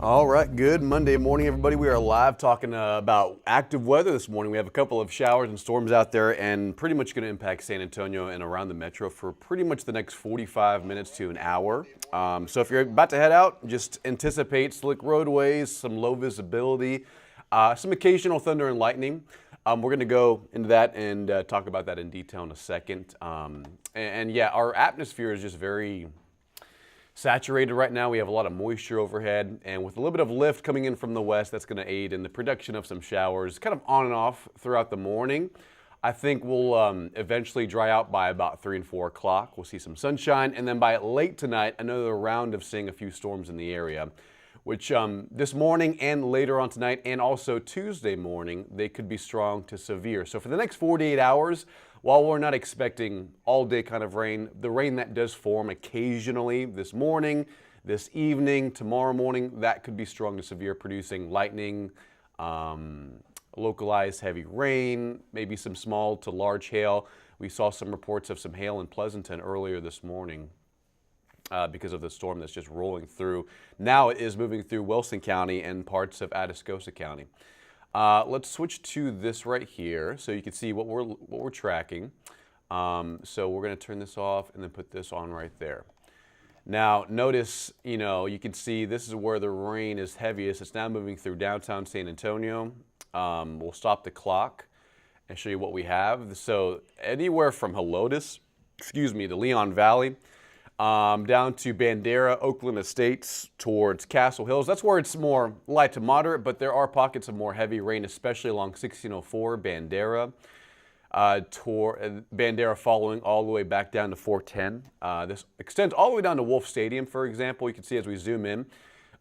All right, good Monday morning, everybody. We are live talking about active weather this morning. We have a couple of showers and storms out there and pretty much going to impact San Antonio and around the metro for pretty much the next 45 minutes to an hour. So if you're about to head out, just anticipate slick roadways, some low visibility, some occasional thunder and lightning. We're going to go into that and talk about that in detail in a second. And yeah, our atmosphere is just very saturated right now. We have a lot of moisture overhead, and with a little bit of lift coming in from the west, that's going to aid in the production of some showers, kind of on and off throughout the morning. I think we'll eventually dry out by about 3 and 4 o'clock. We'll see some sunshine, and then by late tonight, another round of seeing a few storms in the area, which this morning and later on tonight, and also Tuesday morning, they could be strong to severe. So for the next 48 hours, while we're not expecting all-day kind of rain, the rain that does form occasionally this morning, this evening, tomorrow morning, that could be strong to severe, producing lightning, localized heavy rain, maybe some small to large hail. We saw some reports of some hail in Pleasanton earlier this morning because of the storm that's just rolling through. Now it is moving through Wilson County and parts of Atascosa County. Let's switch to this right here so you can see what we're tracking. So we're going to turn this off and then put this on right there. Now notice, you can see this is where the rain is heaviest. It's now moving through downtown San Antonio. We'll stop the clock and show you what we have. So anywhere from Helotes, to Leon Valley, down to Bandera, Oakland Estates, towards Castle Hills. That's where it's more light to moderate, but there are pockets of more heavy rain, especially along 1604, Bandera. Bandera following all the way back down to 410. This extends all the way down to Wolf Stadium, for example. You can see as we zoom in.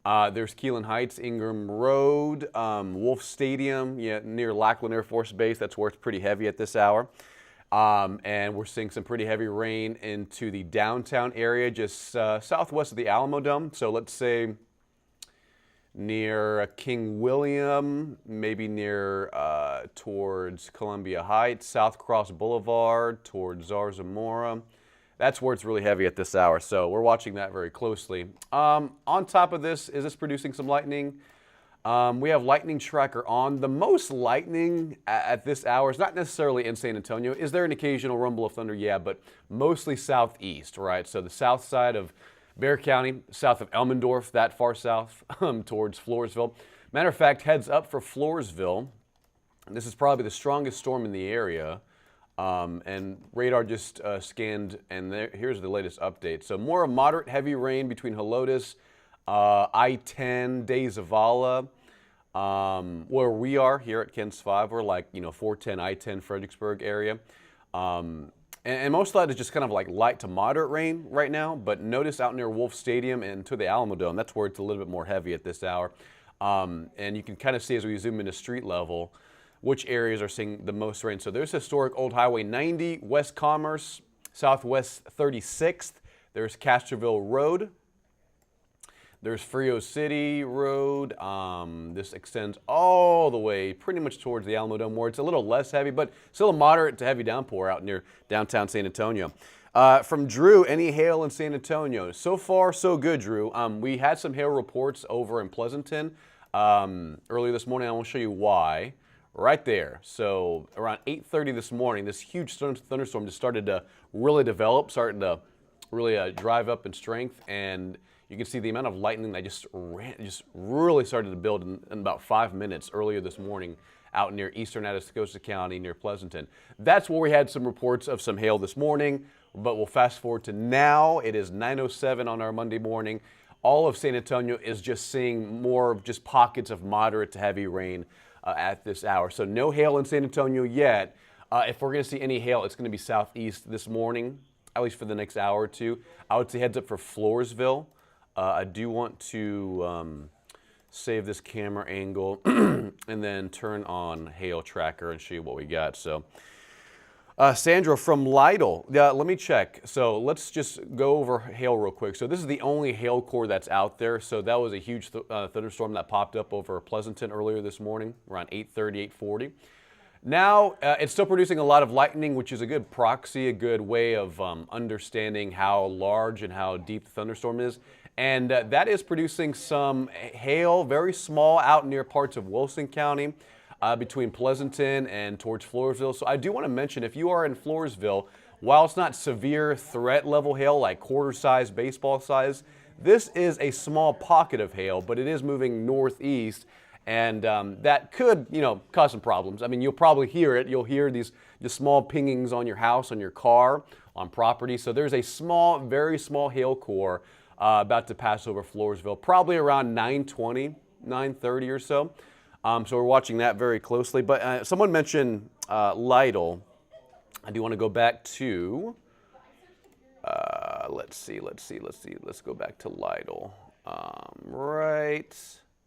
There's Keelan Heights, Ingram Road, Wolf Stadium, near Lackland Air Force Base. That's where it's pretty heavy at this hour. And we're seeing some pretty heavy rain into the downtown area, just southwest of the Alamo Dome. So let's say near King William, maybe near towards Columbia Heights, South Cross Boulevard, towards Zarzamora. That's where it's really heavy at this hour. So we're watching that very closely. On top of this, is this producing some lightning? We have lightning tracker on. The most lightning at this hour is not necessarily in San Antonio. Is there an occasional rumble of thunder? Yeah, but mostly southeast, right? So the south side of Bexar County, south of Elmendorf, that far south, towards Floresville. Matter of fact, heads up for Floresville. This is probably the strongest storm in the area. And radar just scanned, and here's the latest update. So more moderate heavy rain between Helotes, I-10, De Zavala, where we are here at KENS 5, we're like, 410, I-10, Fredericksburg area. And most of that is just kind of like light to moderate rain right now, but notice out near Wolf Stadium and to the Alamo Dome, that's where it's a little bit more heavy at this hour. And you can kind of see as we zoom into street level, which areas are seeing the most rain. So there's historic Old Highway 90, West Commerce, Southwest 36th, there's Castroville Road, there's Frio City Road. This extends all the way pretty much towards the Alamo Dome, where it's a little less heavy, but still a moderate to heavy downpour out near downtown San Antonio. From Drew, any hail in San Antonio? So far, so good, Drew. We had some hail reports over in Pleasanton earlier this morning. I want to show you why. Right there. So around 8:30 this morning, this huge thunderstorm just started to really develop, starting to really drive up in strength, and you can see the amount of lightning that just really started to build in about 5 minutes earlier this morning out near eastern Atascosa County, near Pleasanton. That's where we had some reports of some hail this morning, but we'll fast forward to now. It is 9:07 on our Monday morning. All of San Antonio is just seeing more of just pockets of moderate to heavy rain at this hour. So no hail in San Antonio yet. If we're going to see any hail, it's going to be southeast this morning, at least for the next hour or two. I would say heads up for Floresville. I do want to save this camera angle and then turn on hail tracker and show you what we got. So Sandra from Lytle, let me check. So let's just go over hail real quick. So this is the only hail core that's out there. So that was a huge thunderstorm that popped up over Pleasanton earlier this morning, around 8:30, 8:40. Now, it's still producing a lot of lightning, which is a good proxy, a good way of understanding how large and how deep the thunderstorm is. And that is producing some hail, very small, out near parts of Wilson County, between Pleasanton and towards Floresville. So I do want to mention, if you are in Floresville, while it's not severe threat level hail like quarter size, baseball size, this is a small pocket of hail, but it is moving northeast, and that could, cause some problems. I mean, you'll probably hear it. You'll hear these just small pingings on your house, on your car, on property. So there's a small, very small hail core about to pass over Floresville, probably around 9:20, 9:30 or so. So we're watching that very closely. But someone mentioned Lytle. I do want to go back to, let's go back to Lytle. Right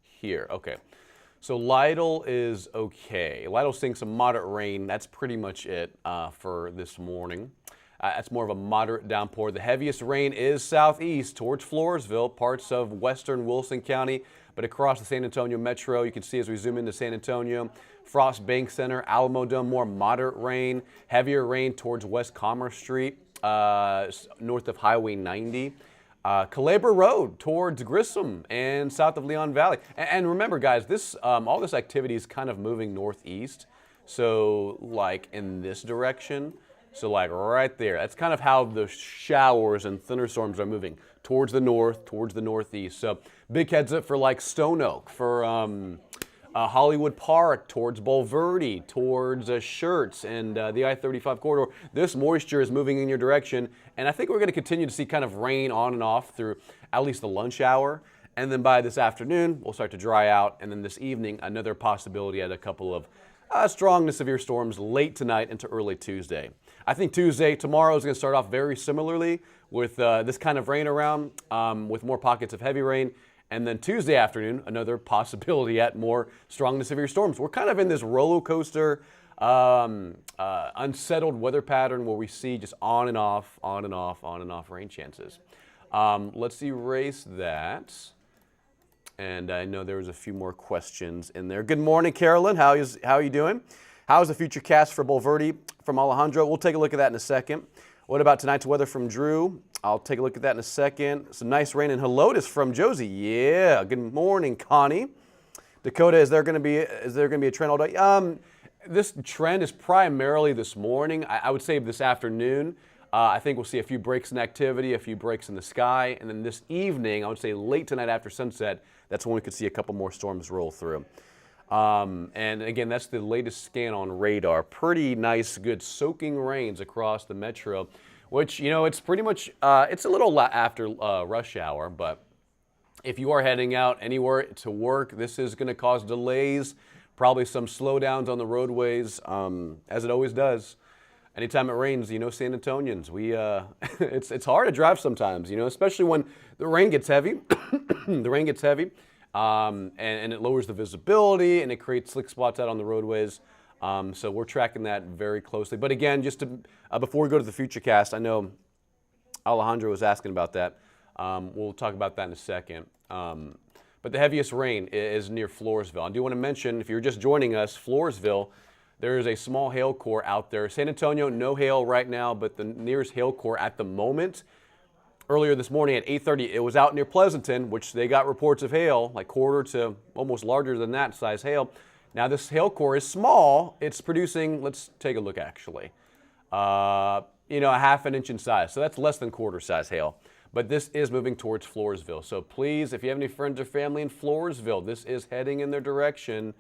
here. Okay. So Lytle is okay. Lytle's seeing some moderate rain. That's pretty much it for this morning. It's more of a moderate downpour. The heaviest rain is southeast towards Floresville, parts of western Wilson County, but across the San Antonio metro. You can see as we zoom into San Antonio, Frost Bank Center, Alamo Dome, more moderate rain, heavier rain towards West Commerce Street, north of Highway 90. Culebra Road towards Grissom and south of Leon Valley. And remember, guys, this all this activity is kind of moving northeast. So like in this direction. So like right there, that's kind of how the showers and thunderstorms are moving towards the north, towards the northeast. So big heads up for like Stone Oak, for Hollywood Park, towards Bulverde, towards Schertz and the I-35 corridor. This moisture is moving in your direction, and I think we're going to continue to see kind of rain on and off through at least the lunch hour. And then by this afternoon, we'll start to dry out. And then this evening, another possibility at a couple of strong to severe storms late tonight into early Tuesday. I think tomorrow is going to start off very similarly with this kind of rain around, with more pockets of heavy rain. And then Tuesday afternoon, another possibility at more strong to severe storms. We're kind of in this roller coaster, unsettled weather pattern where we see just on and off, on and off, on and off rain chances. Let's erase that. And I know there was a few more questions in there. Good morning, Carolyn. How are you doing? How's the future cast for Bulverde from Alejandro? We'll take a look at that in a second. What about tonight's weather from Drew? I'll take a look at that in a second. Some nice rain in Helotes from Josie. Yeah. Good morning, Connie. Dakota, is there going to be a trend all day? This trend is primarily this morning. I would say this afternoon. I think we'll see a few breaks in activity, a few breaks in the sky, and then this evening, I would say late tonight after sunset, that's when we could see a couple more storms roll through. And again, that's the latest scan on radar. Pretty nice, good soaking rains across the metro, which, it's pretty much, it's a little after rush hour, but if you are heading out anywhere to work, this is going to cause delays, probably some slowdowns on the roadways, as it always does. Anytime it rains, San Antonians, it's hard to drive sometimes, especially when the rain gets heavy. The rain gets heavy. And it lowers the visibility and it creates slick spots out on the roadways. So we're tracking that very closely. But again, just before we go to the Futurecast, I know Alejandro was asking about that. We'll talk about that in a second. But the heaviest rain is near Floresville. I do want to mention, if you're just joining us, Floresville, there is a small hail core out there. San Antonio, no hail right now, but the nearest hail core at the moment, earlier this morning at 8:30, it was out near Pleasanton, which they got reports of hail, like quarter to almost larger than that size hail. Now this hail core is small. It's producing, let's take a look actually, a half an inch in size. So that's less than quarter size hail. But this is moving towards Floresville. So please, if you have any friends or family in Floresville, this is heading in their direction.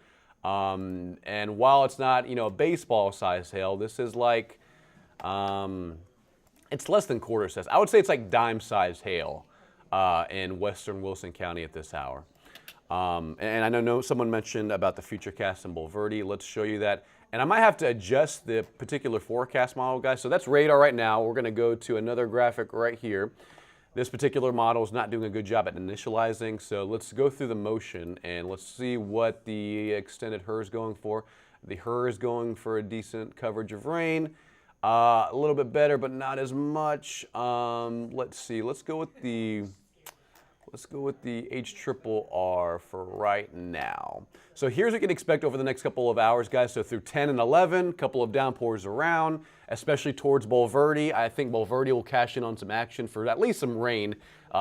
And while it's not, a baseball size hail, this is like, it's less than quarter size. I would say it's like dime size hail in western Wilson County at this hour. And I know someone mentioned about the Futurecast in Bulverde. Let's show you that. And I might have to adjust the particular forecast model, guys. So that's radar right now. We're going to go to another graphic right here. This particular model is not doing a good job at initializing, so let's go through the motion and let's see what the extended HRRR is going for. The HRRR is going for a decent coverage of rain, a little bit better, but not as much. Let's see. Let's go with the HRRR for right now. So here's what you can expect over the next couple of hours, guys. So through 10 and 11, a couple of downpours around, especially towards Bulverde. I think Bulverde will cash in on some action for at least some rain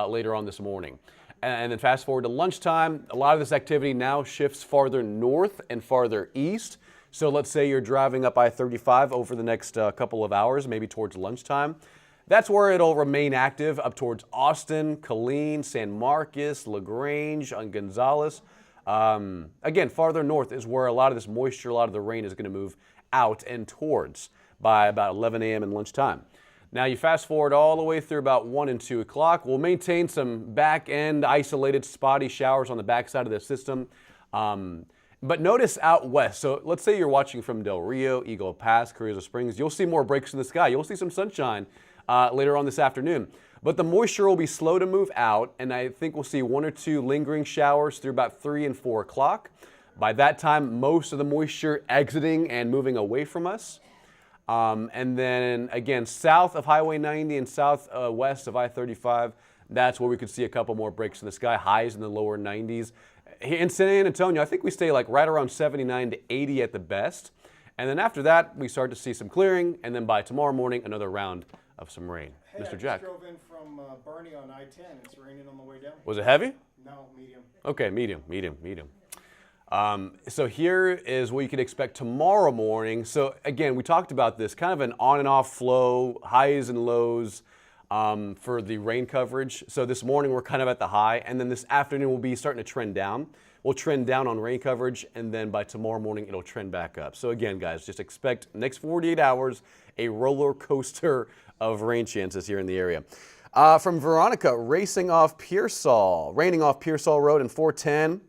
later on this morning. And then fast forward to lunchtime, a lot of this activity now shifts farther north and farther east. So let's say you're driving up I-35 over the next couple of hours, maybe towards lunchtime. That's where it'll remain active up towards Austin, Killeen, San Marcos, LaGrange, and Gonzales. Again, farther north is where a lot of this moisture, a lot of the rain is going to move out and towards by about 11 a.m. and lunchtime. Now you fast forward all the way through about 1 and 2 o'clock. We'll maintain some back-end isolated spotty showers on the backside of the system. But notice out west, so let's say you're watching from Del Rio, Eagle Pass, Carrizo Springs, you'll see more breaks in the sky. You'll see some sunshine later on this afternoon. But the moisture will be slow to move out, and I think we'll see 1 or 2 lingering showers through about 3 and 4 o'clock. By that time, most of the moisture exiting and moving away from us. And then again, south of Highway 90 and southwest of I-35, that's where we could see a couple more breaks in the sky, highs in the lower 90s. In San Antonio, I think we stay like right around 79 to 80 at the best. And then after that, we start to see some clearing, and then by tomorrow morning, another round of some rain. Hey, Mr. I Jack. just drove in from Bernie on I-10. It's raining on the way down. Was it heavy? No, medium. Okay, medium. So here is what you can expect tomorrow morning. So again, we talked about this, kind of an on and off flow, highs and lows for the rain coverage. So this morning we're kind of at the high, and then this afternoon we'll be starting to trend down. We'll trend down on rain coverage, and then by tomorrow morning it'll trend back up. So again, guys, just expect next 48 hours a roller coaster of rain chances here in the area. From Veronica, raining off Pearsall Road in 410.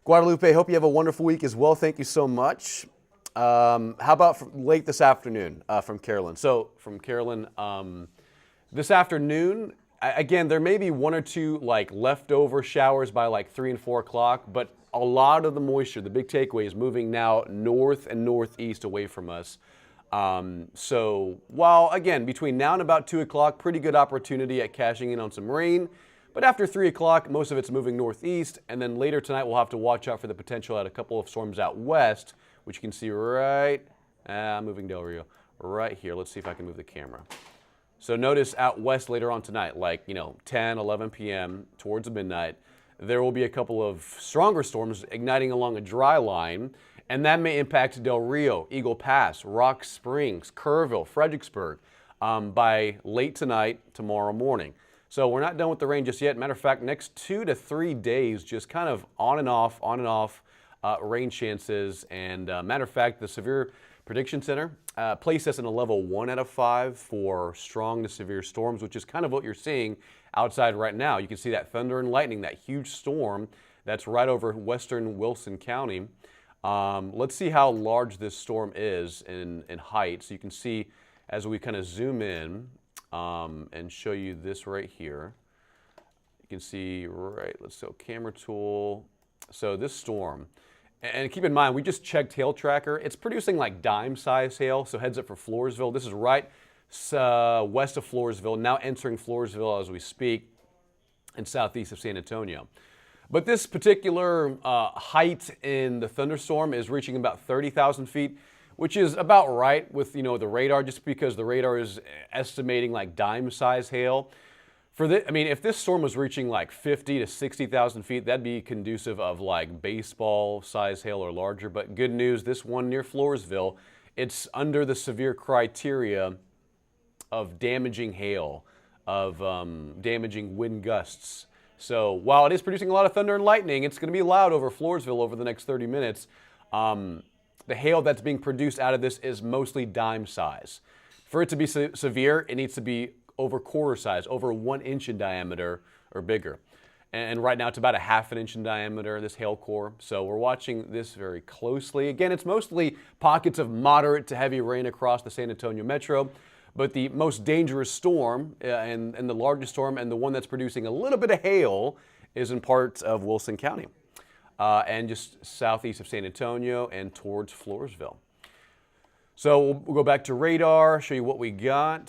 Guadalupe, hope you have a wonderful week as well. Thank you so much. How about late this afternoon from Carolyn? So from Carolyn, this afternoon, again, there may be 1 or 2 like leftover showers by like 3 and 4 o'clock, but a lot of the moisture, the big takeaway, is moving now north and northeast away from us. So while, again, between now and about 2 o'clock, pretty good opportunity at cashing in on some rain. But after 3 o'clock, most of it's moving northeast, and then later tonight we'll have to watch out for the potential at a couple of storms out west, which you can see right, moving Del Rio, right here. Let's see if I can move the camera. So notice out west later on tonight, like, 10, 11 p.m. towards midnight, there will be a couple of stronger storms igniting along a dry line, and that may impact Del Rio, Eagle Pass, Rock Springs, Kerrville, Fredericksburg by late tonight, tomorrow morning. So we're not done with the rain just yet. Matter of fact, next 2 to 3 days, just kind of on and off rain chances. And matter of fact, the Severe Prediction Center placed us in a level 1 out of 5 for strong to severe storms, which is kind of what you're seeing outside right now. You can see that thunder and lightning, that huge storm that's right over western Wilson County. Let's see how large this storm is in height. So you can see as we kind of zoom in, and show you this right here. You can see, right, let's go camera tool. So this storm, and keep in mind, we just checked Hail Tracker. It's producing like dime-size hail, so heads up for Floresville. This is right west of Floresville, now entering Floresville as we speak, and southeast of San Antonio. But this particular height in the thunderstorm is reaching about 30,000 feet. Which is about right with the radar, just because the radar is estimating like dime-size hail. If this storm was reaching like 50 to 60,000 feet, that'd be conducive of like baseball-size hail or larger. But good news, this one near Floresville, it's under the severe criteria of damaging hail, of damaging wind gusts. So while it is producing a lot of thunder and lightning, it's going to be loud over Floresville over the next 30 minutes. The hail that's being produced out of this is mostly dime size. For it to be severe, it needs to be over quarter size, over 1 inch in diameter or bigger. And right now it's about a ½ inch in diameter, this hail core. So we're watching this very closely. Again, it's mostly pockets of moderate to heavy rain across the San Antonio metro. But the most dangerous storm and the largest storm and the one that's producing a little bit of hail is in parts of Wilson County. And just southeast of San Antonio and towards Floresville. So we'll go back to radar, show you what we got.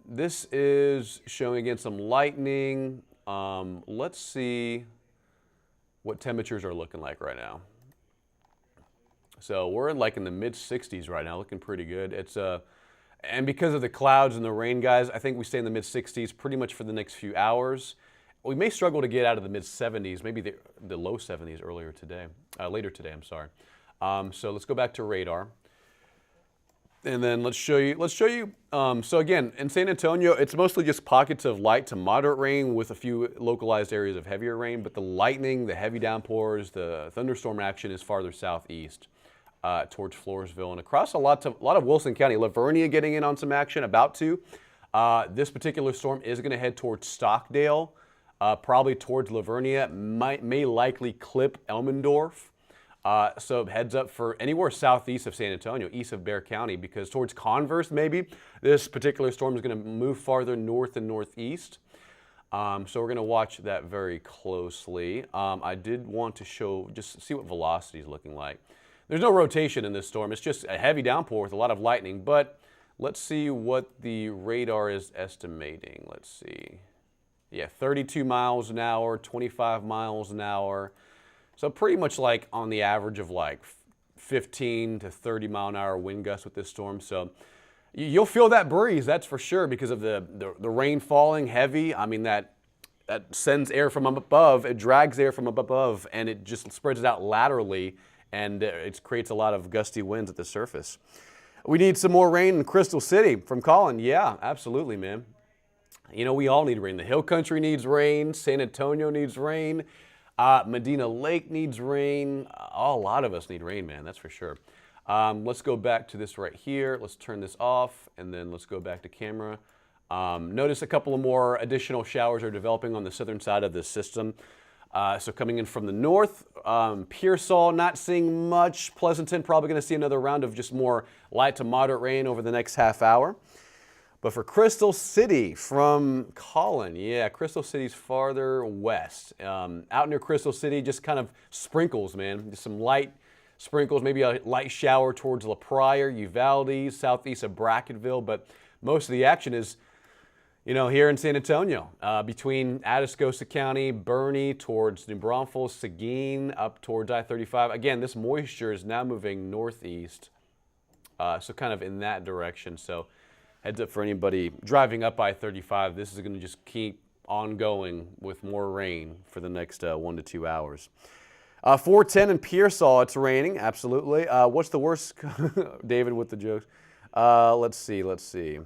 This is showing again some lightning. Let's see what temperatures are looking like right now. So we're like in the mid 60s right now, looking pretty good. And because of the clouds and the rain, guys, I think we stay in the mid-60s pretty much for the next few hours. We may struggle to get out of the mid-70s, maybe the low 70s later today, I'm sorry. So let's go back to radar. And then let's show you. So again, in San Antonio, it's mostly just pockets of light to moderate rain with a few localized areas of heavier rain. But the lightning, the heavy downpours, the thunderstorm action is farther southeast towards Floresville and across a lot of Wilson County. Livonia getting in on some action, about to. This particular storm is going to head towards Stockdale, probably towards Livonia. May likely clip Elmendorf. So heads up for anywhere southeast of San Antonio, east of Bexar County, because towards Converse maybe, this particular storm is going to move farther north and northeast. So we're going to watch that very closely. I did want to just see what velocity is looking like. There's no rotation in this storm. It's just a heavy downpour with a lot of lightning, but let's see what the radar is estimating. Let's see. Yeah, 32 miles an hour, 25 miles an hour. So pretty much like on the average of like 15 to 30 mile an hour wind gusts with this storm. So you'll feel that breeze, that's for sure, because of the rain falling heavy. I mean, that sends air from above, it drags air from above, and it just spreads it out laterally, and it creates a lot of gusty winds at the surface. We need some more rain in Crystal City from Colin. Yeah, absolutely, man. You know, we all need rain. The Hill Country needs rain. San Antonio needs rain. Medina Lake needs rain. A lot of us need rain, man, that's for sure. Let's go back to this right here. Let's turn this off, and then let's go back to camera. Notice a couple of more additional showers are developing on the southern side of this system. So coming in from the north, Pearsall not seeing much. Pleasanton probably going to see another round of just more light to moderate rain over the next half hour. But for Crystal City from Colin, yeah, Crystal City's farther west. Out near Crystal City, just kind of sprinkles, man. Just some light sprinkles, maybe a light shower towards La Pryor, Uvalde, southeast of Brackettville. But most of the action is, you know, here in San Antonio, between Atascosa County, Bernie, towards New Braunfels, Seguin, up towards I-35. Again, this moisture is now moving northeast, so kind of in that direction. So heads up for anybody driving up I-35. This is going to just keep on going with more rain for the next 1 to 2 hours. 410 in Pearsall, it's raining, absolutely. What's the worst? David with the jokes. Let's see.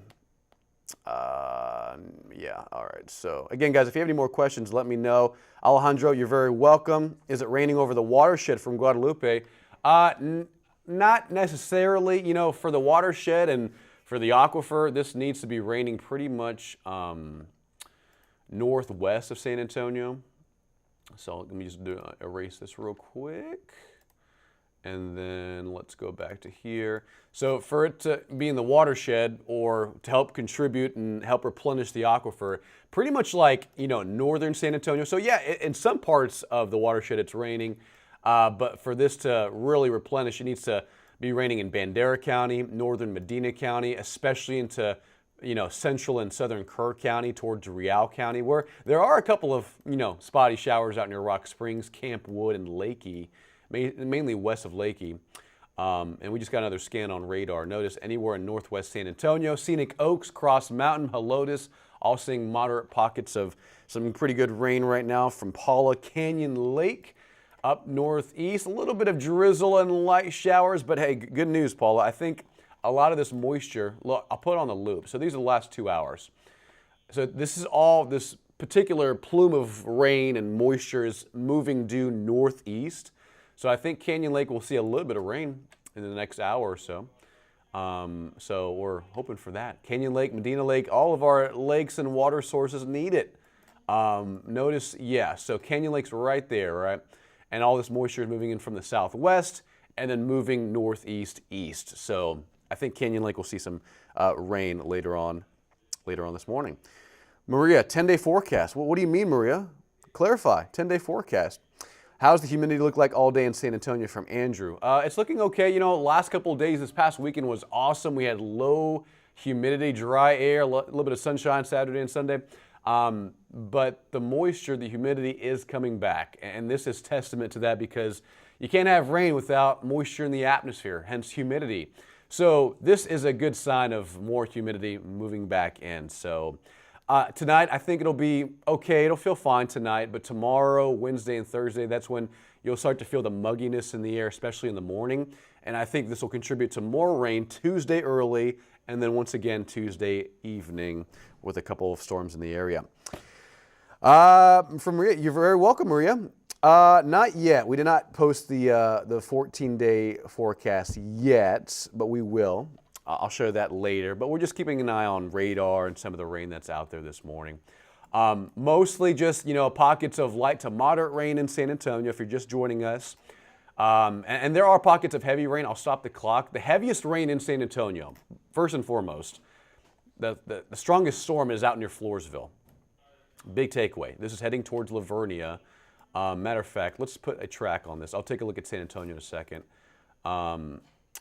Yeah, all right. So again, guys, if you have any more questions, let me know. Alejandro, you're very welcome. Is it raining over the watershed from Guadalupe? Not necessarily. You know, for the watershed and for the aquifer, this needs to be raining pretty much northwest of San Antonio. So let me just erase this real quick. And then let's go back to here. So for it to be in the watershed or to help contribute and help replenish the aquifer, pretty much like, you know, northern San Antonio. So yeah, in some parts of the watershed it's raining, but for this to really replenish, it needs to be raining in Bandera County, northern Medina County, especially into, you know, central and southern Kerr County towards Real County, where there are a couple of, you know, spotty showers out near Rock Springs, Camp Wood, and Lakey, mainly west of Lakey. And we just got another scan on radar. Notice anywhere in northwest San Antonio, Scenic Oaks, Cross Mountain, Helotes, all seeing moderate pockets of some pretty good rain right now from Paula. Canyon Lake up northeast, a little bit of drizzle and light showers, but hey, good news, Paula. I think a lot of this moisture, look, I'll put it on the loop. So these are the last 2 hours. So this is all, this particular plume of rain and moisture is moving due northeast. So I think Canyon Lake will see a little bit of rain in the next hour or so. So we're hoping for that. Canyon Lake, Medina Lake, all of our lakes and water sources need it. Notice, yeah, so Canyon Lake's right there, right? And all this moisture is moving in from the southwest and then moving northeast east. So I think Canyon Lake will see some rain later on this morning. Maria, 10-day forecast. What do you mean, Maria? Clarify, 10-day forecast. How's the humidity look like all day in San Antonio from Andrew? It's looking okay. You know, last couple of days, this past weekend was awesome. We had low humidity, dry air, a little bit of sunshine Saturday and Sunday. But the moisture, the humidity is coming back. And this is testament to that because you can't have rain without moisture in the atmosphere, hence humidity. So this is a good sign of more humidity moving back in. So tonight, I think it'll be okay. It'll feel fine tonight, but tomorrow, Wednesday, and Thursday, that's when you'll start to feel the mugginess in the air, especially in the morning. And I think this will contribute to more rain Tuesday early, and then once again Tuesday evening with a couple of storms in the area. From Maria, you're very welcome, Maria. Not yet. We did not post the 14-day forecast yet, but we will. I'll show that later. But we're just keeping an eye on radar and some of the rain that's out there this morning. Mostly just, pockets of light to moderate rain in San Antonio if you're just joining us. And there are pockets of heavy rain. I'll stop the clock. The heaviest rain in San Antonio, first and foremost, the strongest storm is out near Floresville. Big takeaway. This is heading towards Lavernia. Matter of fact, let's put a track on this. I'll take a look at San Antonio in a second.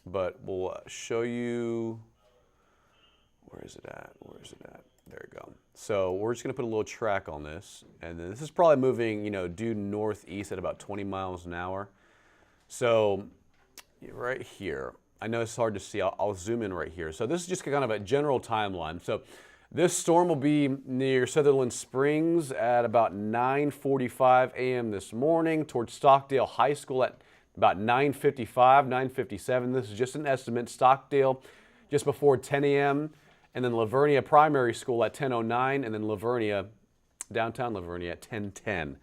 But we'll show you, where is it at? There you go. So we're just going to put a little track on this. And then this is probably moving, due northeast at about 20 miles an hour. So right here, I know it's hard to see. I'll zoom in right here. So this is just kind of a general timeline. So this storm will be near Sutherland Springs at about 9:45 a.m. this morning, towards Stockdale High School at about 9:55, 9:57. This is just an estimate. Stockdale just before 10 a.m. and then Lavernia Primary School at 10:09, and then Lavernia, downtown Lavernia at 10:10.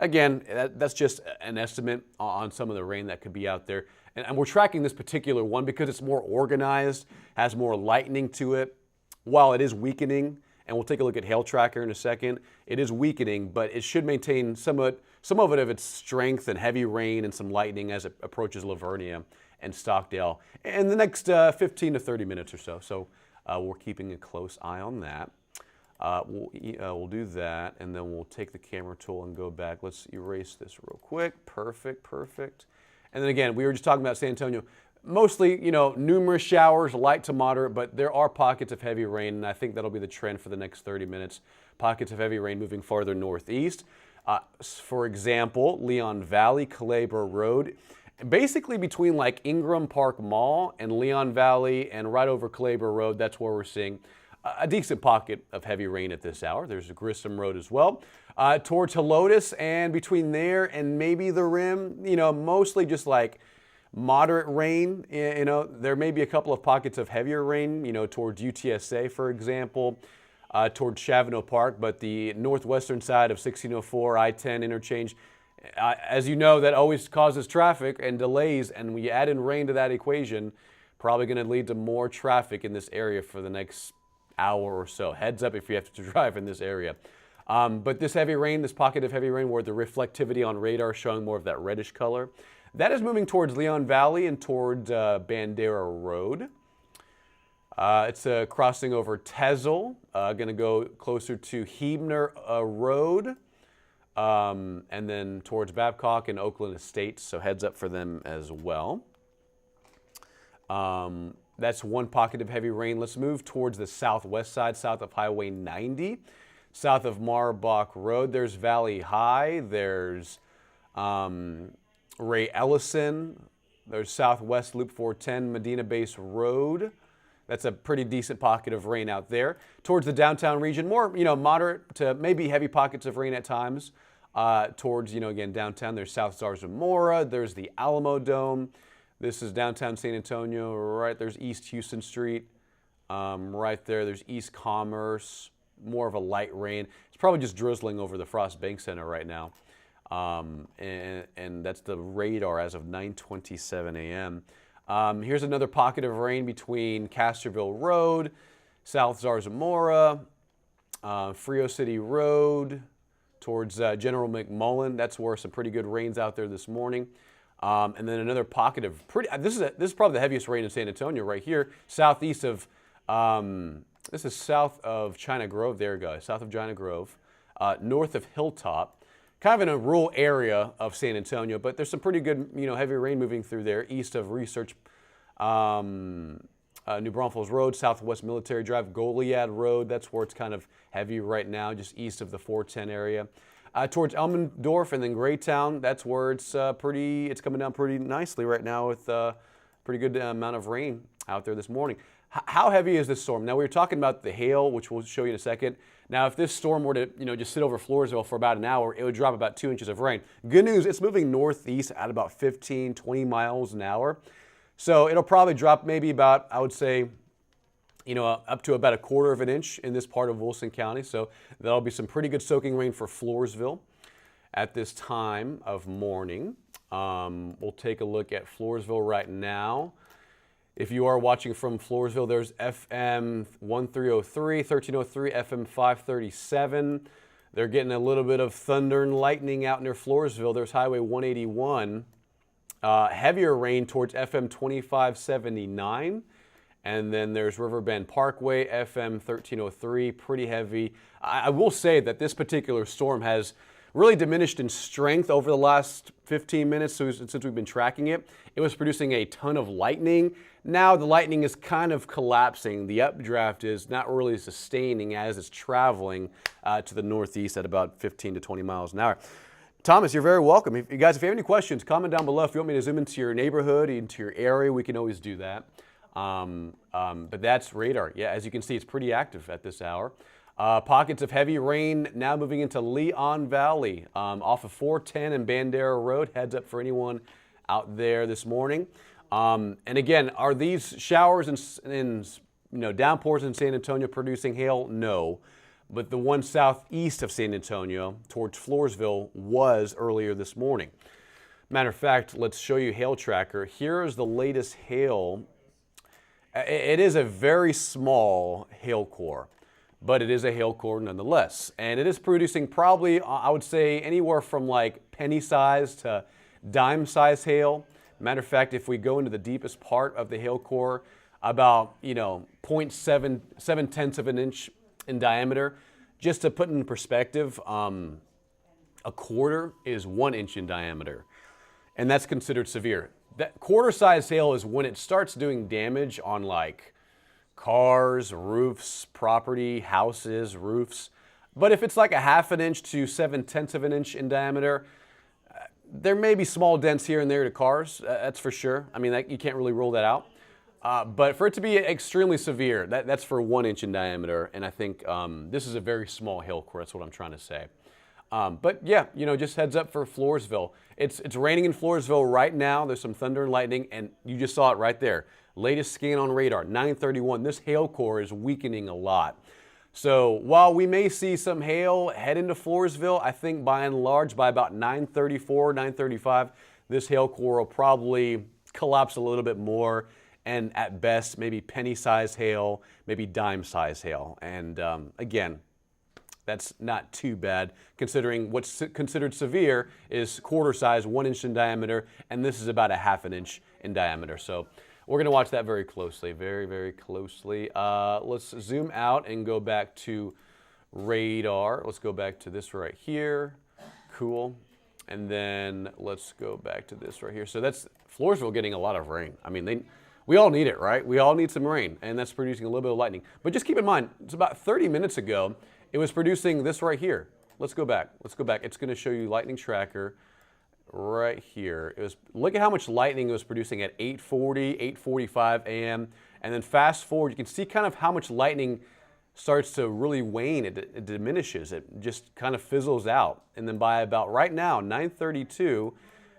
Again, that's just an estimate on some of the rain that could be out there. And we're tracking this particular one because it's more organized, has more lightning to it. While it is weakening, and we'll take a look at Hail Tracker in a second, it is weakening, but it should maintain some of its strength and heavy rain and some lightning as it approaches Lavernia and Stockdale in the next 15 to 30 minutes or so. So we're keeping a close eye on that. We'll do that, and then we'll take the camera tool and go back. Let's erase this real quick. Perfect. And then again, we were just talking about San Antonio. Mostly, numerous showers, light to moderate, but there are pockets of heavy rain, and I think that'll be the trend for the next 30 minutes. Pockets of heavy rain moving farther northeast. For example, Leon Valley, Calabro Road, basically between like Ingram Park Mall and Leon Valley and right over Calabro Road, that's where we're seeing a decent pocket of heavy rain at this hour. There's a Grissom Road as well. Towards Helotes and between there and maybe the Rim, mostly just like moderate rain. There may be a couple of pockets of heavier rain, towards UTSA, for example, towards Chavano Park, but the northwestern side of 1604 I-10 interchange, as you know, that always causes traffic and delays, and when you add in rain to that equation, probably going to lead to more traffic in this area for the next hour or so. Heads up if you have to drive in this area. But this heavy rain, this pocket of heavy rain where the reflectivity on radar is showing more of that reddish color, that is moving towards Leon Valley and towards Bandera Road. It's crossing over Tezel, going to go closer to Huebner Road, and then towards Babcock and Oakland Estates, so heads up for them as well. That's one pocket of heavy rain. Let's move towards the southwest side, south of Highway 90, south of Marbach Road. There's Valley High, there's Ray Ellison, there's Southwest Loop 410, Medina Base Road. That's a pretty decent pocket of rain out there. Towards the downtown region, more, moderate to maybe heavy pockets of rain at times. Towards, again, downtown, there's South Zarzamora, there's the Alamo Dome. This is downtown San Antonio, right? There's East Houston Street, right there. There's East Commerce, more of a light rain. It's probably just drizzling over the Frost Bank Center right now. And that's the radar as of 9:27 a.m. Here's another pocket of rain between Castroville Road, South Zarzamora, Frio City Road, towards General McMullen. That's where some pretty good rain's out there this morning. And then another pocket of this is probably the heaviest rain in San Antonio right here, southeast of, this is south of China Grove, there you go, south of China Grove, north of Hilltop. Kind of in a rural area of San Antonio, but there's some pretty good, heavy rain moving through there, east of Research, New Braunfels Road, Southwest Military Drive, Goliad Road. That's where it's kind of heavy right now, just east of the 410 area. Towards Elmendorf and then Graytown, that's where it's coming down pretty nicely right now with a pretty good amount of rain out there this morning. How heavy is this storm? Now, we were talking about the hail, which we'll show you in a second. Now, if this storm were to, just sit over Floresville for about an hour, it would drop about 2 inches of rain. Good news, it's moving northeast at about 15, 20 miles an hour. So it'll probably drop maybe about, I would say, up to about 1/4 of an inch in this part of Wilson County. So that'll be some pretty good soaking rain for Floresville at this time of morning. We'll take a look at Floresville right now. If you are watching from Floresville, there's FM 1303, 1303, FM 537. They're getting a little bit of thunder and lightning out near Floresville. There's Highway 181. Heavier rain towards FM 2579. And then there's Riverbend Parkway, FM 1303, pretty heavy. I will say that this particular storm has really diminished in strength over the last 15 minutes since we've been tracking it. It was producing a ton of lightning. Now the lightning is kind of collapsing. The updraft is not really sustaining as it's traveling to the northeast at about 15 to 20 miles an hour. Thomas, you're very welcome. If you have any questions, comment down below. If you want me to zoom into your neighborhood, into your area, we can always do that. But that's radar. Yeah, as you can see, it's pretty active at this hour. Pockets of heavy rain now moving into Leon Valley off of 410 and Bandera Road. Heads up for anyone out there this morning. And again, are these showers and downpours in San Antonio producing hail? No. But the one southeast of San Antonio towards Floresville was earlier this morning. Matter of fact, let's show you hail tracker. Here is the latest hail. It is a very small hail core, but it is a hail core nonetheless. And it is producing probably, I would say, anywhere from like penny size to dime size hail. Matter of fact, if we go into the deepest part of the hail core, about 0.7 of an inch in diameter. Just to put in perspective, a quarter is 1 inch in diameter, and that's considered severe. That quarter size hail is when it starts doing damage on like cars, roofs, property, houses, roofs. But if it's like 1/2 inch to 0.7 of an inch in diameter, there may be small dents here and there to cars, that's for sure. I mean, you can't really rule that out. But for it to be extremely severe, that's for 1 inch in diameter, and I think this is a very small hail core, that's what I'm trying to say. But yeah, just heads up for Floresville. It's raining in Floresville right now. There's some thunder and lightning, and you just saw it right there. Latest scan on radar, 931. This hail core is weakening a lot. So while we may see some hail head into Floresville, I think by and large, by about 9:34, 9:35, this hail core will probably collapse a little bit more, and at best, maybe penny-sized hail, maybe dime-sized hail. And again, that's not too bad, considering what's considered severe is quarter size, 1 inch in diameter, and this is about 1/2 inch in diameter. So we're going to watch that very closely, very, very closely. Let's zoom out and go back to radar. Let's go back to this right here. Cool. And then let's go back to this right here. So that's Floresville getting a lot of rain. I mean, we all need it, right? We all need some rain, and that's producing a little bit of lightning. But just keep in mind, it's about 30 minutes ago, it was producing this right here. Let's go back. Let's go back. It's going to show you lightning tracker right here. Look at how much lightning it was producing at 8:40, 8:45 a.m. And then fast forward, you can see kind of how much lightning starts to really wane. It diminishes. It just kind of fizzles out. And then by about right now, 9:32,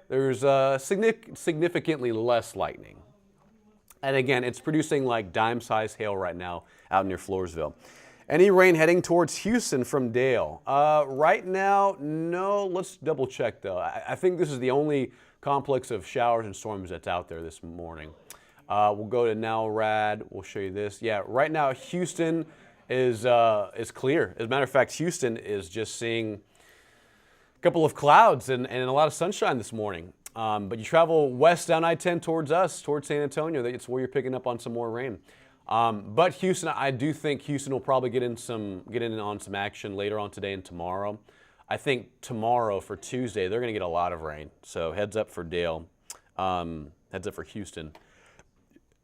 there's significantly less lightning. And again, it's producing like dime-sized hail right now out near Floresville. Any rain heading towards Houston from Dale? Right now, no. Let's double check though. I think this is the only complex of showers and storms that's out there this morning. We'll go to NORAD. We'll show you this. Yeah, right now Houston is clear. As a matter of fact, Houston is just seeing a couple of clouds and a lot of sunshine this morning. But you travel west down I-10 towards us, towards San Antonio, it's where you're picking up on some more rain. But Houston, I do think Houston will probably get in on some action later on today and tomorrow. I think tomorrow for Tuesday, they're going to get a lot of rain. So heads up for Dale, heads up for Houston.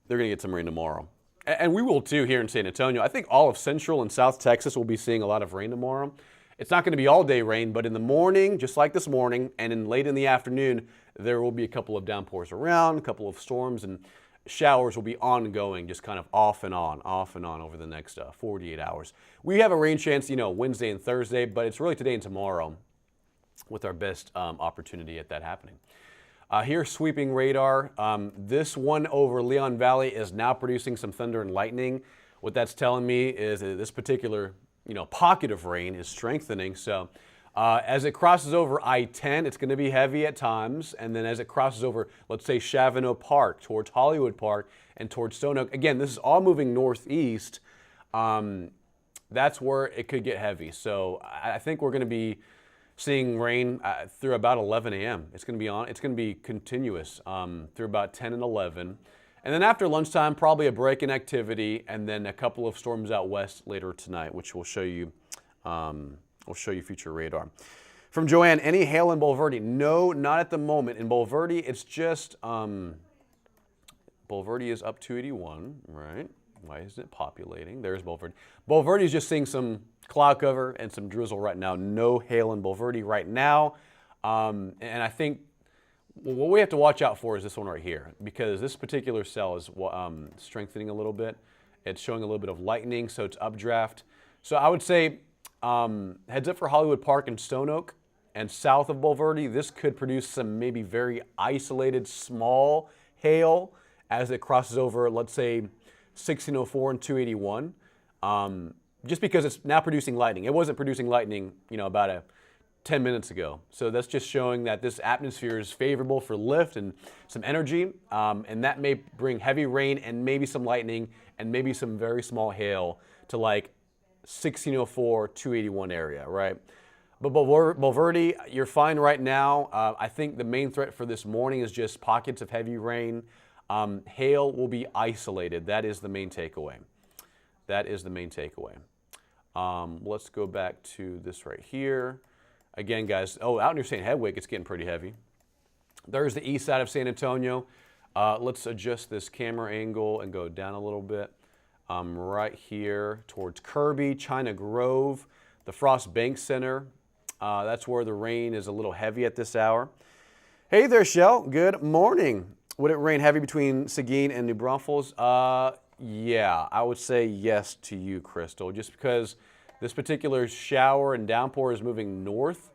They're going to get some rain tomorrow. And we will too here in San Antonio. I think all of Central and South Texas will be seeing a lot of rain tomorrow. It's not going to be all day rain, but in the morning, just like this morning, and late in the afternoon, there will be a couple of downpours around, a couple of storms, and showers will be ongoing, just kind of off and on over the next 48 hours. We have a rain chance, Wednesday and Thursday, but it's really today and tomorrow with our best opportunity at that happening. Here's sweeping radar. This one over Leon Valley is now producing some thunder and lightning. What that's telling me is that this particular, pocket of rain is strengthening. So as it crosses over I-10, it's going to be heavy at times. And then as it crosses over, let's say, Chavano Park, towards Hollywood Park, and towards Stone Oak, again, this is all moving northeast. That's where it could get heavy. So I think we're going to be seeing rain through about 11 a.m. It's going to be continuous through about 10 and 11. And then after lunchtime, probably a break in activity, and then a couple of storms out west later tonight, which will show you future radar. From Joanne, any hail in Bulverde? No, not at the moment. In Bulverde, it's just Bulverde is up 281, right? Why isn't it populating? There's Bulverde. Bulverde is just seeing some cloud cover and some drizzle right now. No hail in Bulverde right now. And I think what we have to watch out for is this one right here, because this particular cell is strengthening a little bit. It's showing a little bit of lightning, so it's updraft. So I would say heads up for Hollywood Park and Stone Oak, and south of Bulverde. This could produce some maybe very isolated small hail as it crosses over, let's say, 1604 and 281. Just because it's now producing lightning. It wasn't producing lightning, about 10 minutes ago. So that's just showing that this atmosphere is favorable for lift and some energy, and that may bring heavy rain and maybe some lightning and maybe some very small hail to like 1604, 281 area, right? But Bulverde, you're fine right now. I think the main threat for this morning is just pockets of heavy rain. Hail will be isolated. That is the main takeaway. Let's go back to this right here. Again, guys, out near St. Hedwig, it's getting pretty heavy. There's the east side of San Antonio. Let's adjust this camera angle and go down a little bit. Right here towards Kirby, China Grove, the Frost Bank Center. That's where the rain is a little heavy at this hour. Hey there, Shell. Good morning. Would it rain heavy between Seguin and New Braunfels? Yeah, I would say yes to you, Crystal, just because this particular shower and downpour is moving north,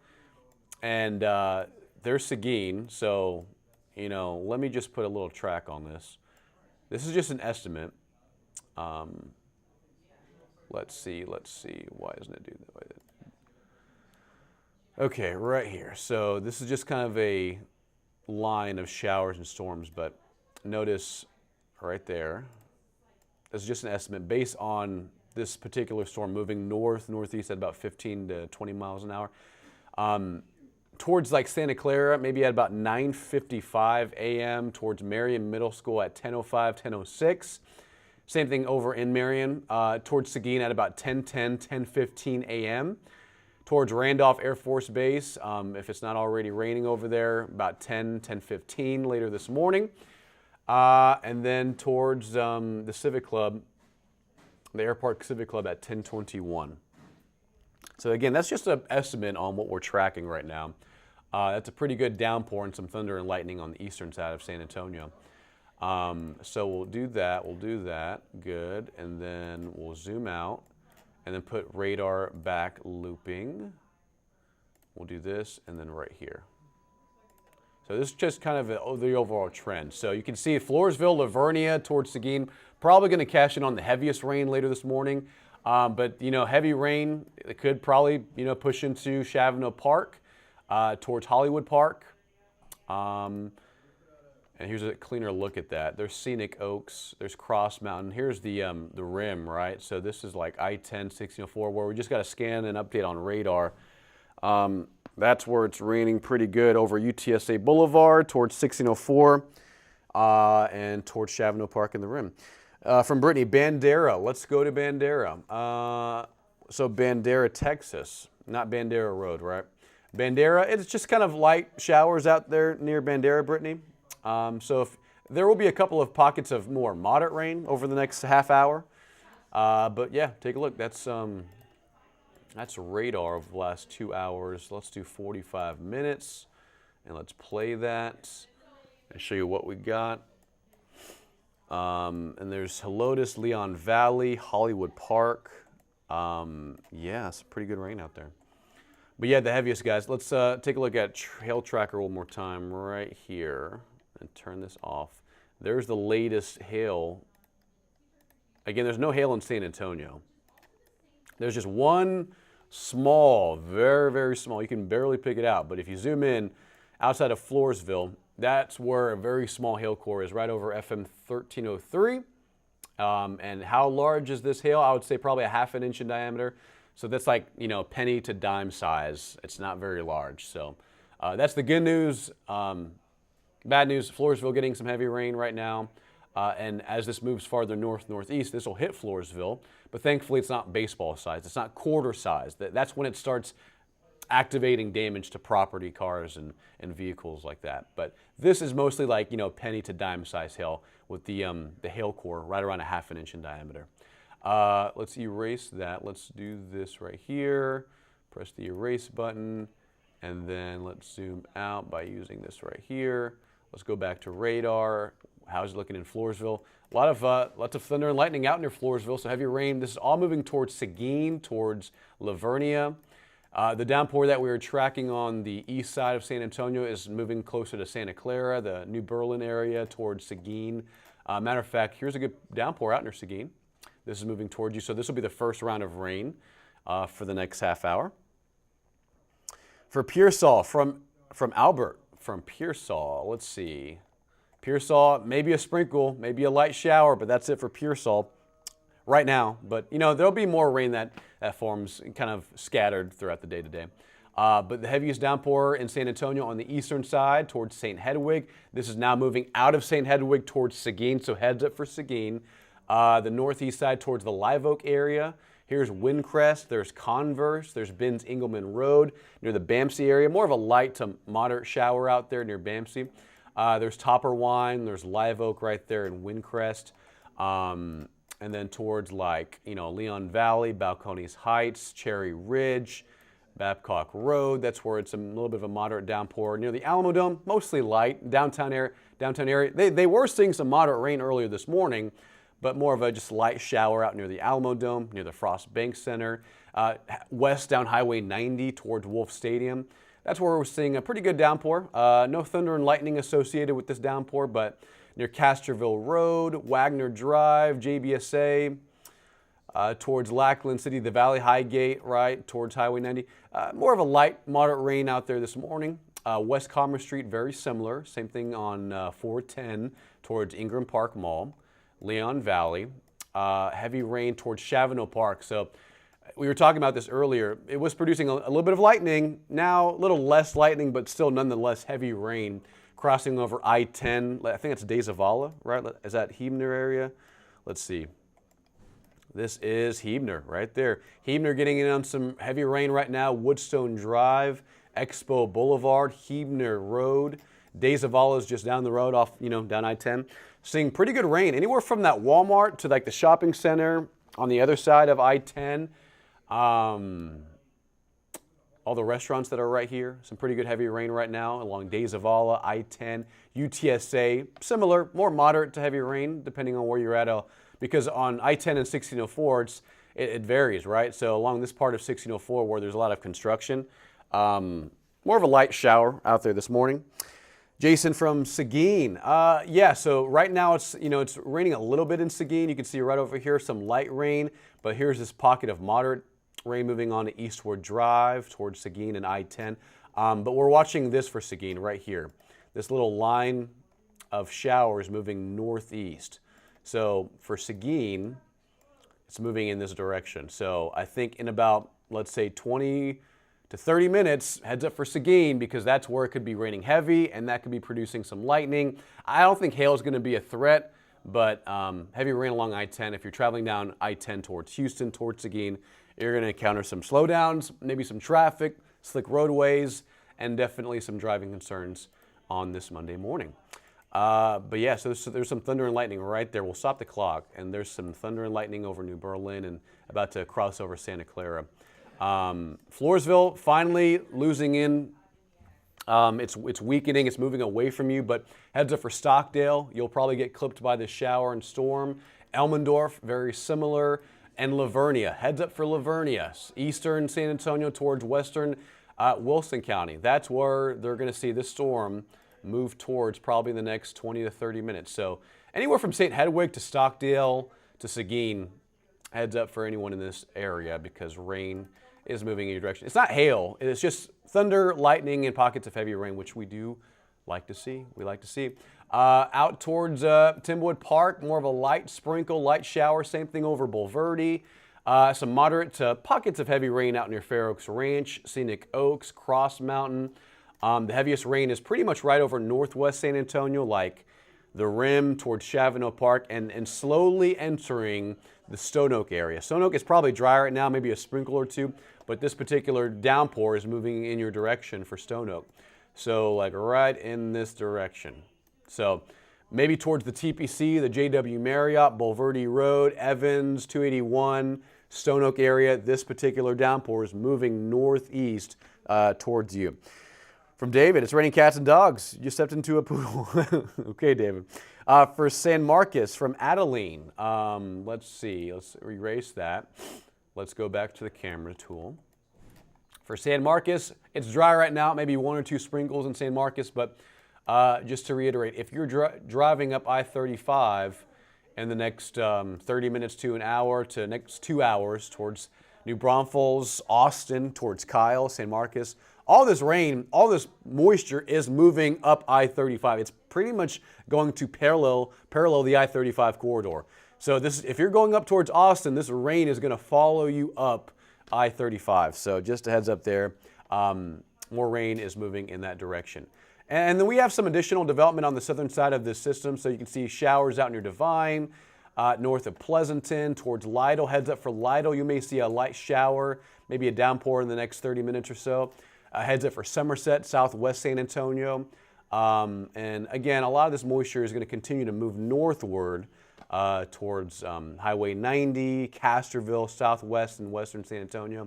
and there's Seguin, so, let me just put a little track on this. This is just an estimate. Let's see, why doesn't it do that? Okay, right here. So this is just kind of a line of showers and storms, but notice right there, this is just an estimate based on this particular storm moving northeast at about 15 to 20 miles an hour. Towards like Santa Clara, maybe at about 9:55 a.m., towards Marion Middle School at 10:05, 10:06. Same thing over in Marion, towards Seguin at about 10:10, 10:15 a.m. Towards Randolph Air Force Base, if it's not already raining over there, about 10:15 later this morning. And then towards the Civic Club, the Air Park Civic Club at 10:21. So again, that's just an estimate on what we're tracking right now. That's a pretty good downpour and some thunder and lightning on the eastern side of San Antonio. So we'll do that, good, and then we'll zoom out and then put radar back looping. We'll do this and then right here. So this is just kind of the overall trend. So you can see Floresville, Lavernia towards Seguin, probably going to cash in on the heaviest rain later this morning. But, heavy rain, it could probably, push into Chavano Park, towards Hollywood Park. And here's a cleaner look at that. There's Scenic Oaks, there's Cross Mountain. Here's the rim, right? So this is like I-10, 1604, where we just got to scan and update on radar. That's where it's raining pretty good over UTSA Boulevard towards 1604 and towards Chavano Park in the rim. From Brittany, Bandera. Let's go to Bandera. So Bandera, Texas, not Bandera Road, right? Bandera, it's just kind of light showers out there near Bandera, Brittany. So there will be a couple of pockets of more moderate rain over the next half hour. But yeah, take a look. That's radar of the last 2 hours. Let's do 45 minutes and let's play that and show you what we got. And there's Helotes, Leon Valley, Hollywood Park. Yeah, it's pretty good rain out there. But yeah, the heaviest, guys. Let's take a look at hail tracker one more time right here and turn this off. There's the latest hail. Again, there's no hail in San Antonio. There's just one small, very, very small. You can barely pick it out. But if you zoom in outside of Floresville, that's where a very small hail core is, right over FM 1303. And how large is this hail? I would say probably a ½ inch in diameter. So that's like, penny to dime size. It's not very large. So that's the good news. Bad news, Floresville getting some heavy rain right now. And as this moves farther north-northeast, this will hit Floresville. But thankfully, it's not baseball size. It's not quarter size. That's when it starts activating damage to property, cars, and vehicles like that. But this is mostly like, penny to dime size hail with the hail core right around a ½ inch in diameter. Let's erase that. Let's do this right here. Press the erase button. And then let's zoom out by using this right here. Let's go back to radar. How's it looking in Floresville? Lots of thunder and lightning out near Floresville, so heavy rain. This is all moving towards Seguin, towards Lavernia. The downpour that we were tracking on the east side of San Antonio is moving closer to Santa Clara, the New Berlin area, towards Seguin. Matter of fact, here's a good downpour out near Seguin. This is moving towards you, so this will be the first round of rain for the next half hour. For Pearsall, from Albert, from Pearsall, let's see. Pearsall, maybe a sprinkle, maybe a light shower, but that's it for Pearsall right now. But, there'll be more rain that forms kind of scattered throughout the day today. But the heaviest downpour in San Antonio on the eastern side towards St. Hedwig. This is now moving out of St. Hedwig towards Seguin, so heads up for Seguin. The northeast side towards the Live Oak area. Here's Windcrest, there's Converse, there's Binns Engelman Road near the Bamsey area. More of a light to moderate shower out there near Bamsey. There's Topper Wine, there's Live Oak right there in Windcrest. And then towards Leon Valley, Balcones Heights, Cherry Ridge, Babcock Road. That's where it's a little bit of a moderate downpour. Near the Alamo Dome, mostly light. Downtown area. They were seeing some moderate rain earlier this morning, but more of a just light shower out near the Alamo Dome, near the Frost Bank Center. West down Highway 90 towards Wolf Stadium. That's where we're seeing a pretty good downpour. No thunder and lightning associated with this downpour, but near Castroville Road, Wagner Drive, JBSA, towards Lackland City, the Valley High Gate, right, towards Highway 90. More of a light, moderate rain out there this morning. West Commerce Street, very similar. Same thing on 410 towards Ingram Park Mall. Leon Valley. Heavy rain towards Chavano Park. So we were talking about this earlier. It was producing a little bit of lightning. Now a little less lightning, but still nonetheless heavy rain crossing over I-10. I think it's De Zavala, right? Is that Huebner area? Let's see. This is Huebner right there. Huebner getting in on some heavy rain right now. Woodstone Drive, Expo Boulevard, Huebner Road. De Zavala is just down the road off, down I-10. Seeing pretty good rain. Anywhere from that Walmart to the shopping center on the other side of I-10. All the restaurants that are right here, some pretty good heavy rain right now along De Zavala, I-10, UTSA, similar, more moderate to heavy rain depending on where you're at. Because on I-10 and 1604, it varies, right? So along this part of 1604 where there's a lot of construction, more of a light shower out there this morning. Jason from Seguin. Yeah, so right now it's raining a little bit in Seguin. You can see right over here some light rain, but here's this pocket of moderate rain moving on to Eastward Drive towards Seguin and I-10. But we're watching this for Seguin right here. This little line of showers moving northeast. So for Seguin, it's moving in this direction. So I think in about, let's say 20 to 30 minutes, heads up for Seguin because that's where it could be raining heavy and that could be producing some lightning. I don't think hail is going to be a threat, but heavy rain along I-10. If you're traveling down I-10 towards Houston, towards Seguin, you're going to encounter some slowdowns, maybe some traffic, slick roadways, and definitely some driving concerns on this Monday morning. But yeah, so there's some thunder and lightning right there. We'll stop the clock, and there's some thunder and lightning over New Berlin and about to cross over Santa Clara. Floresville finally losing in It's weakening. It's moving away from you. But heads up for Stockdale. You'll probably get clipped by this shower and storm. Elmendorf, very similar. And Lavernia. Heads up for Lavernia. Eastern San Antonio towards western Wilson County. That's where they're going to see this storm move towards probably in the next 20 to 30 minutes. So anywhere from St. Hedwig to Stockdale to Seguin, heads up for anyone in this area because rain is moving in your direction. It's not hail. It's just thunder, lightning, and pockets of heavy rain, which we do like to see. We like to see. Out towards Timberwood Park, more of a light sprinkle, light shower. Same thing over Bulverde. Some moderate to pockets of heavy rain out near Fair Oaks Ranch, Scenic Oaks, Cross Mountain. The heaviest rain is pretty much right over northwest San Antonio, like the rim towards Chavano Park, and slowly entering the Stone Oak area. Stone Oak is probably dry right now, maybe a sprinkle or two, but this particular downpour is moving in your direction for Stone Oak. So like right in this direction. So maybe towards the TPC, the JW Marriott, Bulverde Road, Evans, 281, Stone Oak area. This particular downpour is moving northeast towards you. From David, it's raining cats and dogs. You stepped into a poodle. Okay, David. For San Marcos from Adeline, let's see. Let's erase that. Let's go back to the camera tool. For San Marcos, it's dry right now, maybe 1 or 2 sprinkles in San Marcos, but just to reiterate, if you're driving up I-35 in the next 30 minutes to an hour to next 2 hours towards New Braunfels, Austin, towards Kyle, San Marcos, all this rain, all this moisture is moving up I-35. It's pretty much going to parallel the I-35 corridor. So if you're going up towards Austin, this rain is going to follow you up I-35. So just a heads up there, more rain is moving in that direction. And then we have some additional development on the southern side of this system. So you can see showers out near Devine, north of Pleasanton, towards Lytle. Heads up for Lytle, you may see a light shower, maybe a downpour in the next 30 minutes or so. Heads up for Somerset, southwest San Antonio. And again, a lot of this moisture is going to continue to move northward towards Highway 90, Casterville, southwest and western San Antonio.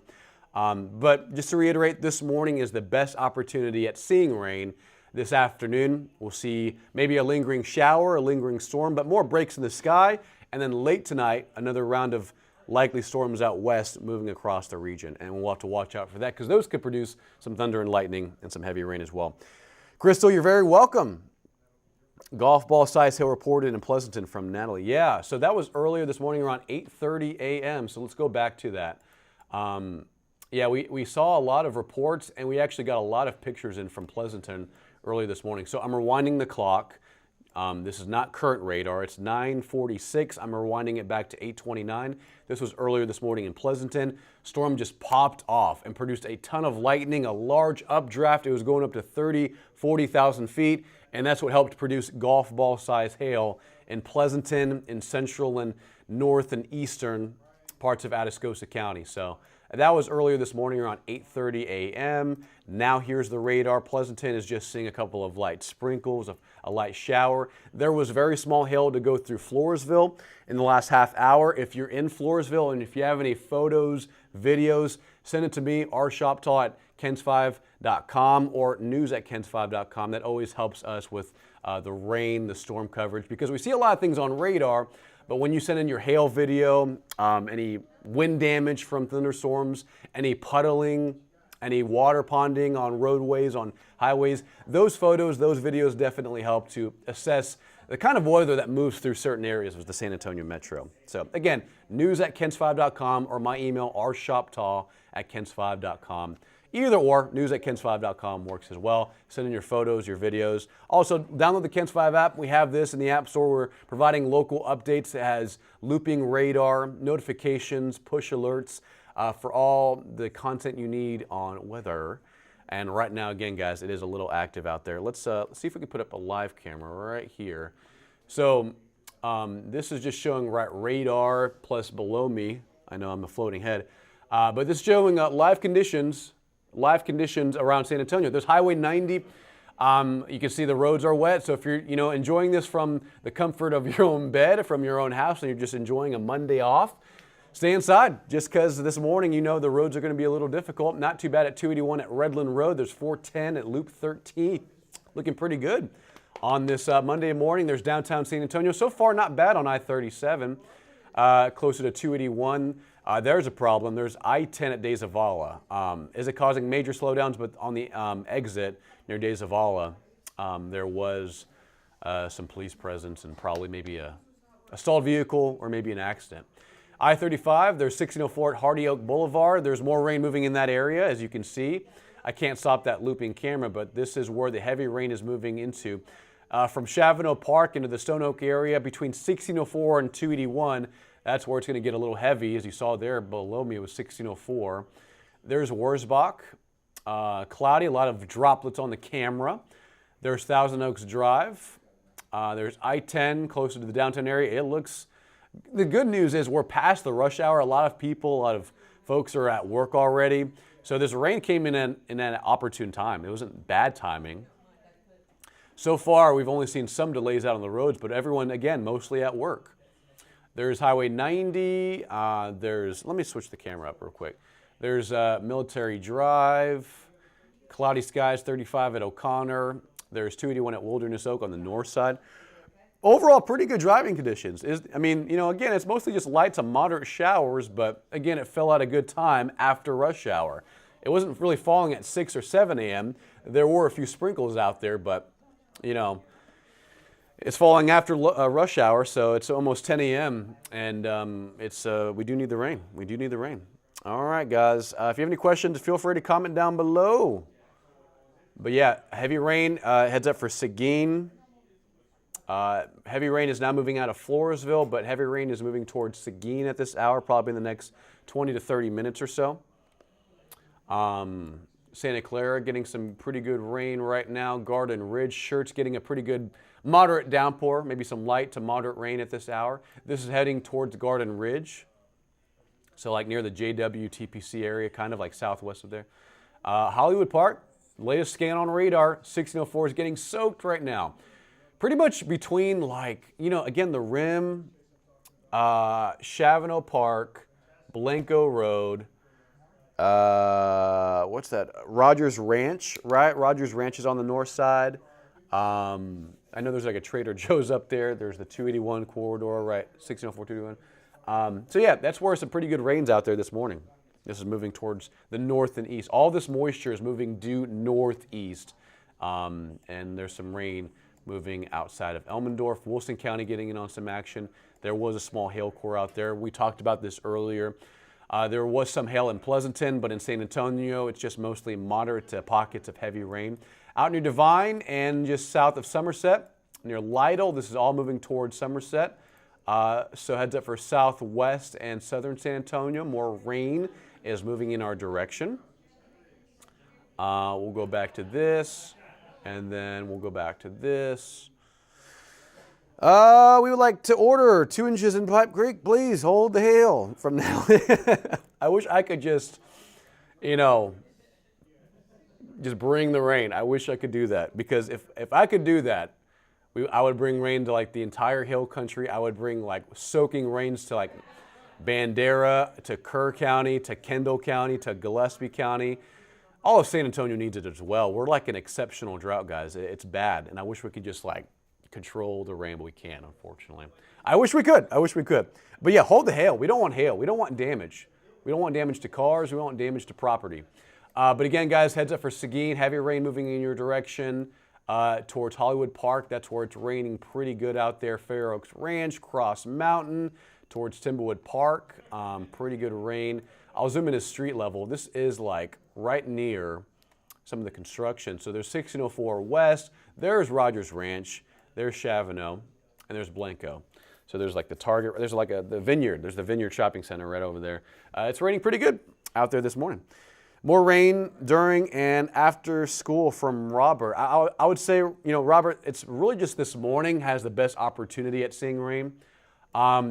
But just to reiterate, this morning is the best opportunity at seeing rain. This afternoon, we'll see maybe a lingering shower, a lingering storm, but more breaks in the sky. And then late tonight, another round of likely storms out west moving across the region. And we'll have to watch out for that because those could produce some thunder and lightning and some heavy rain as well. Crystal, you're very welcome. Golf ball size hail reported in Pleasanton from Natalie. Yeah, so that was earlier this morning around 8:30 a.m. So let's go back to that. Yeah, we saw a lot of reports and we actually got a lot of pictures in from Pleasanton early this morning. So I'm rewinding the clock. This is not current radar. It's 9:46. I'm rewinding it back to 8:29. This was earlier this morning in Pleasanton. Storm just popped off and produced a ton of lightning, a large updraft. It was going up to 30, 40,000 feet, and that's what helped produce golf ball size hail in Pleasanton, in central and north and eastern parts of Atascosa County. So that was earlier this morning around 8:30 a.m. Now here's the radar. Pleasanton is just seeing a couple of light sprinkles, a light shower. There was very small hail to go through Floresville in the last half hour. If you're in Floresville and if you have any photos, videos, send it to me, rshoptaw@kens5.com or news@kens5.com. That always helps us with the rain, the storm coverage, because we see a lot of things on radar. But when you send in your hail video, any wind damage from thunderstorms, any puddling, any water ponding on roadways, on highways, those photos, those videos definitely help to assess the kind of weather that moves through certain areas of the San Antonio metro. So again, news@kens5.com or my email, rshoptaw@kens5.com. Either or, news@kens5.com works as well. Send in your photos, your videos. Also, download the KENS 5 app. We have this in the App Store. We're providing local updates that has looping radar, notifications, push alerts for all the content you need on weather. And right now, again, guys, it is a little active out there. Let's see if we can put up a live camera right here. So this is just showing radar plus below me. I know I'm a floating head. But this is showing live conditions around San Antonio. There's Highway 90. You can see the roads are wet. So if you're enjoying this from the comfort of your own bed, from your own house, and you're just enjoying a Monday off, stay inside just because this morning, you know, the roads are going to be a little difficult. Not too bad at 281 at Redland Road. There's 410 at Loop 13. Looking pretty good. On this Monday morning, there's downtown San Antonio. So far, not bad on I-37. Closer to 281. There's a problem. There's I-10 at De Zavala. Is it causing major slowdowns? But on the exit near De Zavala, there was some police presence and probably maybe a stalled vehicle or maybe an accident. I-35, there's 1604 at Hardy Oak Boulevard. There's more rain moving in that area, as you can see. I can't stop that looping camera, but this is where the heavy rain is moving into. From Chavano Park into the Stone Oak area between 1604 and 281, that's where it's going to get a little heavy. As you saw there below me, it was 1604. There's Wurzbach. Cloudy, a lot of droplets on the camera. There's Thousand Oaks Drive. There's I-10 closer to the downtown area. It looks, the good news is we're past the rush hour. A lot of folks are at work already. So this rain came in an opportune time. It wasn't bad timing. So far, we've only seen some delays out on the roads, but everyone, again, mostly at work. There's Highway 90. Let me switch the camera up real quick. There's Military Drive, cloudy skies, 35 at O'Connor. There's 281 at Wilderness Oak on the north side. Overall, pretty good driving conditions. Again, it's mostly just light to moderate showers, but again, it fell at a good time after rush hour. It wasn't really falling at 6 or 7 a.m. There were a few sprinkles out there, but it's falling after rush hour, so it's almost 10 a.m. and we do need the rain. We do need the rain. All right, guys. If you have any questions, feel free to comment down below. But yeah, heavy rain heads up for Seguin. Heavy rain is now moving out of Floresville, but heavy rain is moving towards Seguin at this hour, probably in the next 20 to 30 minutes or so. Santa Clara getting some pretty good rain right now. Garden Ridge, Schertz getting a pretty good moderate downpour, maybe some light to moderate rain at this hour. This is heading towards Garden Ridge. So like near the JW TPC area, kind of like southwest of there. Hollywood Park, latest scan on radar, 1604 is getting soaked right now. Pretty much between again, the Rim, Chavano Park, Blanco Road, what's that? Rogers Ranch, right? Rogers Ranch is on the north side. I know there's like a Trader Joe's up there. There's the 281 corridor, right? 1604, 281. So yeah, that's where some pretty good rain's out there this morning. This is moving towards the north and east. All this moisture is moving due northeast. And there's some rain moving outside of Elmendorf. Wilson County getting in on some action. There was a small hail core out there. We talked about this earlier. There was some hail in Pleasanton, but in San Antonio, it's just mostly moderate to pockets of heavy rain. Out near Devine and just south of Somerset, near Lytle, this is all moving towards Somerset. So heads up for southwest and southern San Antonio. More rain is moving in our direction. We'll go back to this, and then we'll go back to this. We would like to order 2 inches in Pipe Creek. Please hold the hail from now. I wish I could just bring the rain. I wish I could do that, because if I could do that, I would bring rain to like the entire hill country. I would bring like soaking rains to like Bandera, to Kerr County, to Kendall County, to Gillespie County. All of San Antonio needs it as well. We're like an exceptional drought, guys. It's bad, and I wish we could just control the rain, but we can't, unfortunately. I wish we could. But yeah, hold the hail. We don't want hail. We don't want damage. We don't want damage to cars. We don't want damage to property. But again, guys, heads up for Seguin. Heavy rain moving in your direction towards Hollywood Park. That's where it's raining pretty good out there. Fair Oaks Ranch, Cross Mountain, towards Timberwood Park. Pretty good rain. I'll zoom in to street level. This is like right near some of the construction. So there's 1604 West. There's Rogers Ranch. There's Chavano, and there's Blanco. So there's like the Target, there's like the Vineyard. There's the Vineyard Shopping Center right over there. It's raining pretty good out there this morning. More rain during and after school from Robert. I would say, Robert, it's really just this morning has the best opportunity at seeing rain.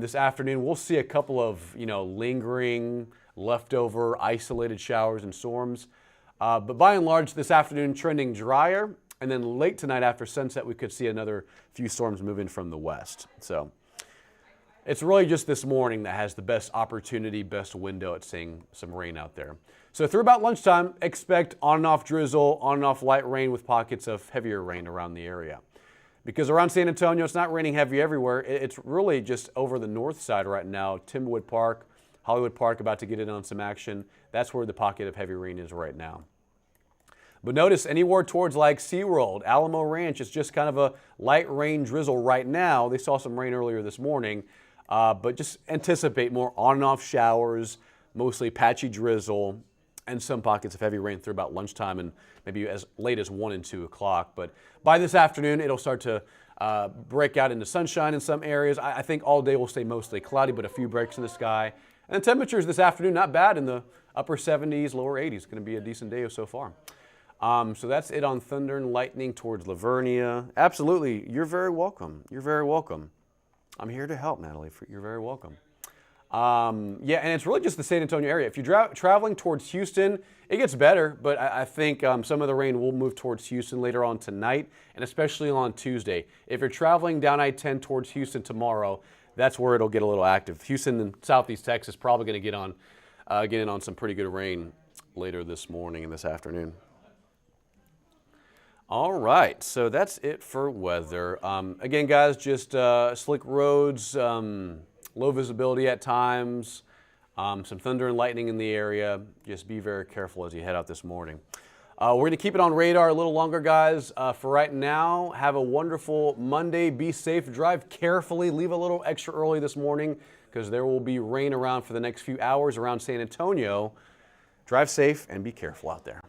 This afternoon, we'll see a couple of, lingering, leftover, isolated showers and storms. But by and large, this afternoon trending drier. And then late tonight after sunset, we could see another few storms moving from the west. So It's really just this morning that has the best opportunity, best window at seeing some rain out there. So through about lunchtime, expect on and off drizzle, on and off light rain with pockets of heavier rain around the area. Because around San Antonio, it's not raining heavy everywhere. It's really just over the north side right now. Timberwood Park, Hollywood Park about to get in on some action. That's where the pocket of heavy rain is right now. But notice anywhere towards like SeaWorld, Alamo Ranch, it's just kind of a light rain drizzle right now. They saw some rain earlier this morning, but just anticipate more on and off showers, mostly patchy drizzle, and some pockets of heavy rain through about lunchtime and maybe as late as 1 and 2 o'clock. But by this afternoon, it'll start to break out into sunshine in some areas. I think all day will stay mostly cloudy, but a few breaks in the sky. And the temperatures this afternoon, not bad, in the upper 70s, lower 80s. It's going to be a decent day so far. So that's it on thunder and lightning towards Lavernia. Absolutely, you're very welcome. You're very welcome. I'm here to help, Natalie. You're very welcome. Yeah, and it's really just the San Antonio area. If you're traveling towards Houston, it gets better, but I think some of the rain will move towards Houston later on tonight, and especially on Tuesday. If you're traveling down I-10 towards Houston tomorrow, that's where it'll get a little active. Houston and Southeast Texas probably going to get in on some pretty good rain later this morning and this afternoon. All right, so that's it for weather. Again, guys, just slick roads, low visibility at times, some thunder and lightning in the area. Just be very careful as you head out this morning. We're going to keep it on radar a little longer, guys. For right now, have a wonderful Monday. Be safe. Drive carefully. Leave a little extra early this morning because there will be rain around for the next few hours around San Antonio. Drive safe and be careful out there.